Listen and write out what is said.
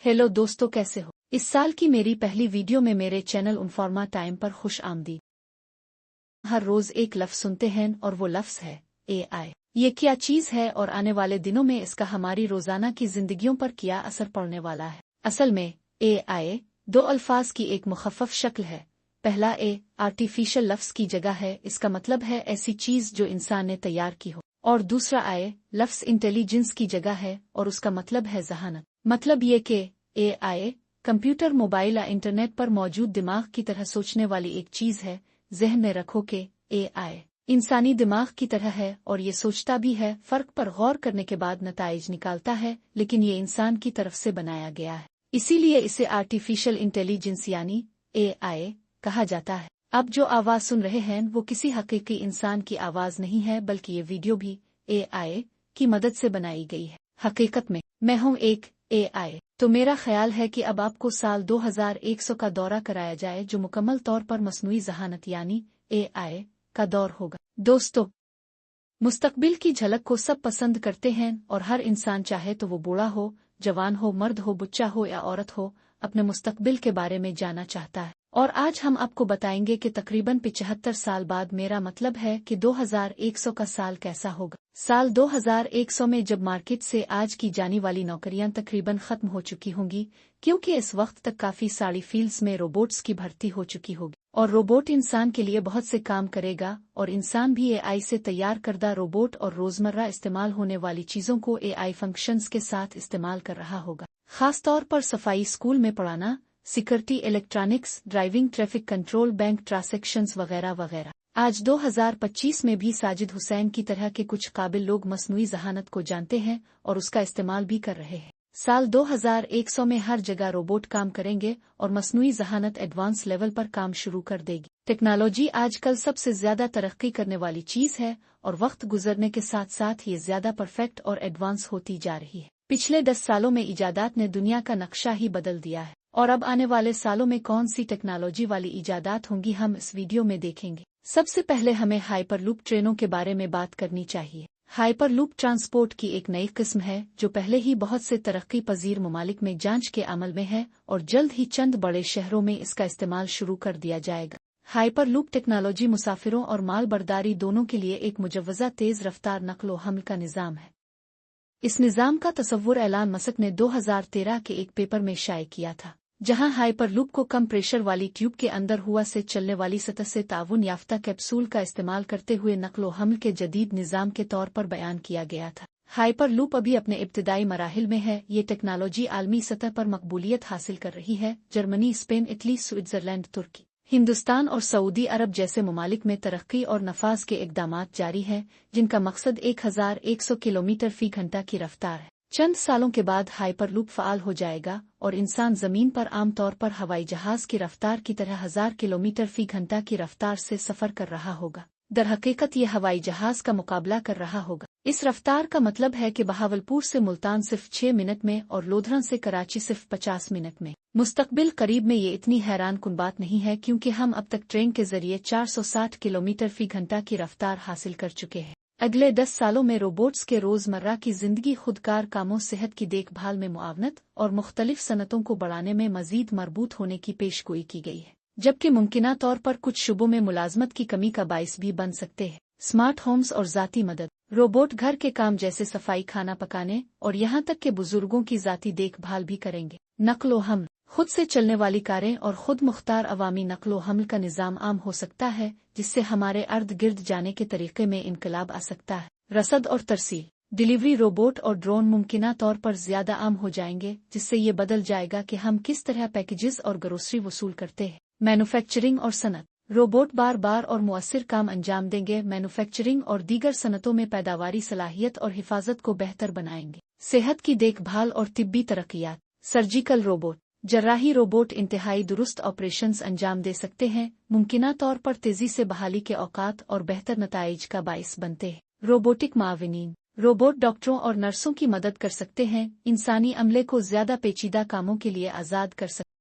Hello दोस्तों, कैसे हो? इस साल की मेरी पहली वीडियो में मेरे चैनल उनफॉर्मा टाइम पर खुश आमदीद। हर रोज एक लफ्ज सुनते हैं और वो लफ्ज है एआई। ये क्या चीज है और आने वाले दिनों में इसका हमारी रोजाना की जिंदगियों पर क्या असर पड़ने वाला है? असल में एआई दो अल्फाज की एक मुखफ़फ़ शक्ल है। पहला आर्टिफिशियल लफ्ज की जगह है, इसका मतलब है ऐसी चीज जो इंसान ने तैयार की हो, और दूसरा लफ्ज इंटेलिजेंस की जगह है और उसका मतलब है ज़हानत। मतलब ये कि एआई कंप्यूटर, मोबाइल या इंटरनेट पर मौजूद दिमाग की तरह सोचने वाली एक चीज है। जहन में रखो कि एआई इंसानी दिमाग की तरह है और ये सोचता भी है, फर्क पर गौर करने के बाद नताइज निकालता है, लेकिन ये इंसान की तरफ से बनाया गया है, इसीलिए इसे आर्टिफिशियल इंटेलिजेंस यानी एआई कहा जाता है। अब जो आवाज सुन रहे हैं वो किसी हकीकी इंसान की आवाज नहीं है, बल्कि ये वीडियो भी एआई की मदद से बनाई गई है। हकीकत में मैं हूँ एक एआई। तो मेरा ख्याल है कि अब आपको साल 2100 का दौरा कराया जाए, जो मुकम्मल तौर पर मस्नूई ज़हानत यानी एआई का दौर होगा। दोस्तों, मुस्तकबिल की झलक को सब पसंद करते हैं और हर इंसान, चाहे तो वो बूढ़ा हो, जवान हो, मर्द हो, बच्चा हो या औरत हो, अपने मुस्तकबिल के बारे में जानना चाहता है। और आज हम आपको बताएंगे कि तकरीबन 75 साल बाद, मेरा मतलब है कि 2100 का साल कैसा होगा। साल 2100 में जब मार्केट से आज की जाने वाली नौकरियां तकरीबन खत्म हो चुकी होंगी, क्योंकि इस वक्त तक काफी सारी फील्ड्स में रोबोट्स की भर्ती हो चुकी होगी और रोबोट इंसान के लिए बहुत से काम करेगा, और इंसान भी एआई से तैयार करदा रोबोट और रोजमर्रा इस्तेमाल होने वाली चीजों को एआई फंक्शंस के साथ इस्तेमाल कर रहा होगा। खास तौर पर सफाई, स्कूल में पढ़ाना, security, electronics, driving, traffic control, bank transactions वगैरह वगैरह। आज 2025 में भी साजिद हुसैन की तरह के कुछ काबिल लोग मसनूई ज़हानत को जानते हैं और उसका इस्तेमाल भी कर रहे हैं। साल 2100 में हर जगह रोबोट काम करेंगे और मसनूई ज़हानत एडवांस लेवल पर काम शुरू कर देगी। टेक्नोलॉजी आजकल सबसे ज्यादा तरक्की करने वाली चीज है और वक्त गुजरने के साथ साथ ये ज्यादा परफेक्ट और एडवांस होती जा रही है। पिछले 10 सालों में इजादात ने दुनिया का नक्शा ही बदल दिया है, और अब आने वाले सालों में कौन सी टेक्नोलॉजी वाली इजादात होंगी, हम इस वीडियो में देखेंगे। सबसे पहले हमें हाइपरलूप ट्रेनों के बारे में बात करनी चाहिए। हाइपरलूप ट्रांसपोर्ट की एक नई किस्म है जो पहले ही बहुत से तरक्की पजीर ममालिक में जांच के अमल में है और जल्द ही चंद बड़े शहरों में इसका इस्तेमाल शुरू कर दिया जाएगा। हाइपरलूप टेक्नोलॉजी मुसाफिरों और माल बर्दारी दोनों के लिए एक मुजव्वज़ा तेज रफ्तार नक्लो हमल का निज़ाम है। इस निज़ाम का तसव्वुर एलान मस्क ने 2013 के एक पेपर में शाये किया था, जहां हाइपरलूप को कम प्रेशर वाली ट्यूब के अंदर हुआ से चलने वाली सतह से ताउन याफ्ता कैप्सूल का इस्तेमाल करते हुए नक्लो हमल के जदीद निज़ाम के तौर पर बयान किया गया था। हाइपरलूप अभी अपने इब्तिदाई मराहिल में है। ये टेक्नोलॉजी आलमी सतह पर मकबूलियत हासिल कर रही है। जर्मनी, स्पेन, इटली, स्विट्जरलैंड, तुर्की, हिंदुस्तान और सऊदी अरब जैसे ममालिक में तरक्की और नफाज के इकदामात जारी हैं, जिनका मकसद 1100 किलोमीटर फी घंटा की रफ्तार है। चंद सालों के बाद हाइपरलूप फ़ाल हो जाएगा और इंसान ज़मीन पर आमतौर पर हवाई जहाज की रफ्तार की तरह 1000 किलोमीटर फी घंटा की रफ्तार से सफ़र कर रहा होगा। दरहकीकत ये हवाई जहाज का मुकाबला कर रहा होगा। इस रफ्तार का मतलब है कि बहावलपुर से मुल्तान सिर्फ 6 मिनट में और लोधरन से कराची सिर्फ 50 मिनट में। मुस्तकबिल करीब में ये इतनी हैरान कुन बात नहीं है, क्योंकि हम अब तक ट्रेन के जरिए 460 किलोमीटर फी घंटा की रफ्तार हासिल कर चुके हैं। अगले 10 सालों में रोबोट्स के रोजमर्रा की जिंदगी, खुदकार कामों, सेहत की देखभाल में मुआवनत और मुख्तलिफ सनतों को बढ़ाने में मजीद मरबूत होने की पेशगोई की गई है, जबकि मुमकिना तौर पर कुछ शुबों में मुलाजमत की कमी का बाइस भी बन सकते हैं। स्मार्ट होम्स और ज़ाती मदद। रोबोट घर के काम जैसे सफाई, खाना पकाने और यहाँ तक के बुजुर्गों की ज़ाती देखभाल भी करेंगे। नक्लो हमल। खुद से चलने वाली कारें और खुद मुख्तार अवामी नक्लो हमल का निज़ाम आम हो सकता है, जिससे हमारे अर्द गिर्द जाने के तरीके में इनकलाब आ सकता है। रसद और तरसील। डिलीवरी रोबोट और ड्रोन मुमकिना तौर पर ज्यादा आम हो जाएंगे, जिससे ये बदल जाएगा कि हम किस तरह पैकेजेस और ग्रोसरी वसूल करते हैं। मैन्युफैक्चरिंग और सनत। रोबोट बार बार और मुअस्सिर काम अंजाम देंगे। मैन्युफैक्चरिंग और दीगर सनतों में पैदावारी, सलाहियत और हिफाजत को बेहतर बनाएंगे। सेहत की देखभाल और तिब्बी तरक्कियात। Surgical robot. जर्राही रोबोट इंतहाई दुरुस्त ऑपरेशंस अंजाम दे सकते हैं, मुमकिना तौर पर तेजी से बहाली के औकात और बेहतर नताइज का बाइस बनते हैं। रोबोटिक माविनीन। रोबोट डॉक्टरों और नर्सों की मदद कर सकते हैं, इंसानी अमले को ज्यादा पेचीदा कामों के लिए आज़ाद कर सकते हैं।